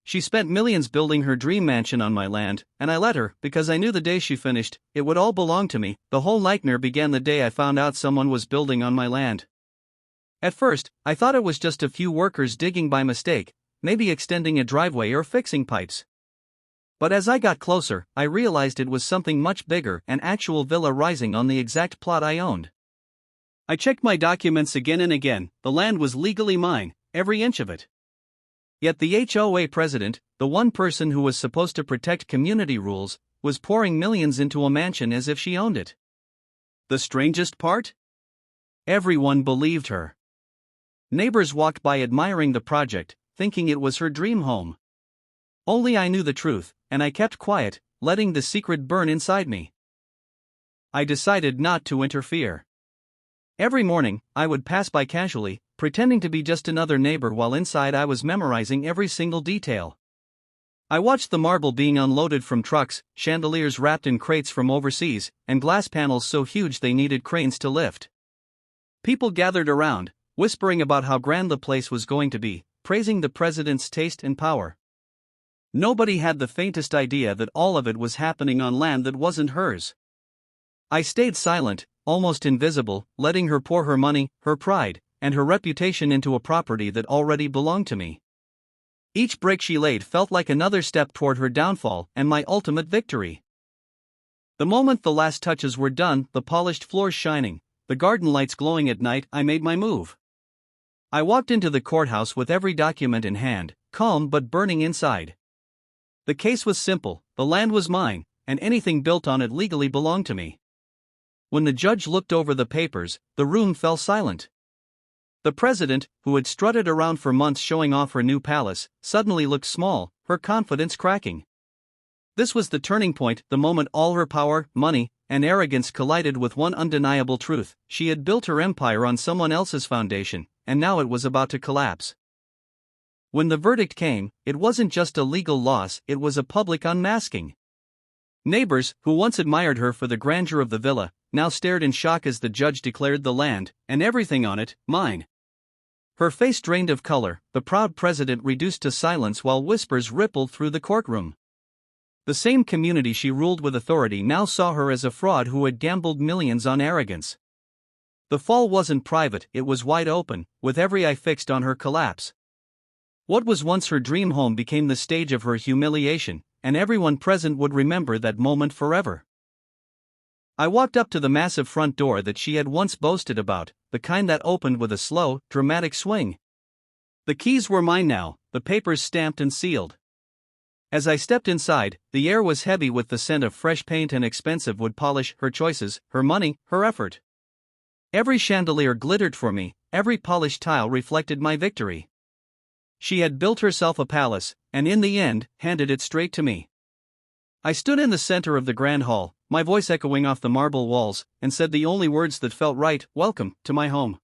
She spent millions building her dream mansion on my land, and I let her, because I knew the day she finished, it would all belong to me. The whole nightmare began the day I found out someone was building on my land. At first, I thought it was just a few workers digging by mistake, maybe extending a driveway or fixing pipes. But as I got closer, I realized it was something much bigger, an actual villa rising on the exact plot I owned. I checked my documents again and again. The land was legally mine, every inch of it. Yet the HOA president, the one person who was supposed to protect community rules, was pouring millions into a mansion as if she owned it. The strangest part? Everyone believed her. Neighbors walked by admiring the project, thinking it was her dream home. Only I knew the truth, and I kept quiet, letting the secret burn inside me. I decided not to interfere. Every morning, I would pass by casually, pretending to be just another neighbor while inside I was memorizing every single detail. I watched the marble being unloaded from trucks, chandeliers wrapped in crates from overseas, and glass panels so huge they needed cranes to lift. People gathered around, whispering about how grand the place was going to be, praising the president's taste and power. Nobody had the faintest idea that all of it was happening on land that wasn't hers. I stayed silent, almost invisible, letting her pour her money, her pride, and her reputation into a property that already belonged to me. Each brick she laid felt like another step toward her downfall and my ultimate victory. The moment the last touches were done, the polished floors shining, the garden lights glowing at night, I made my move. I walked into the courthouse with every document in hand, calm but burning inside. The case was simple, the land was mine, and anything built on it legally belonged to me. When the judge looked over the papers, the room fell silent. The president, who had strutted around for months showing off her new palace, suddenly looked small, her confidence cracking. This was the turning point, the moment all her power, money, and arrogance collided with one undeniable truth: she had built her empire on someone else's foundation, and now it was about to collapse. When the verdict came, it wasn't just a legal loss, it was a public unmasking. Neighbors, who once admired her for the grandeur of the villa, now stared in shock as the judge declared the land, and everything on it, mine. Her face drained of color, the proud president reduced to silence while whispers rippled through the courtroom. The same community she ruled with authority now saw her as a fraud who had gambled millions on arrogance. The fall wasn't private, it was wide open, with every eye fixed on her collapse. What was once her dream home became the stage of her humiliation, and everyone present would remember that moment forever. I walked up to the massive front door that she had once boasted about, the kind that opened with a slow, dramatic swing. The keys were mine now, the papers stamped and sealed. As I stepped inside, the air was heavy with the scent of fresh paint and expensive wood polish, her choices, her money, her effort. Every chandelier glittered for me, every polished tile reflected my victory. She had built herself a palace, and in the end, handed it straight to me. I stood in the center of the grand hall, my voice echoing off the marble walls, and said the only words that felt right: "Welcome to my home."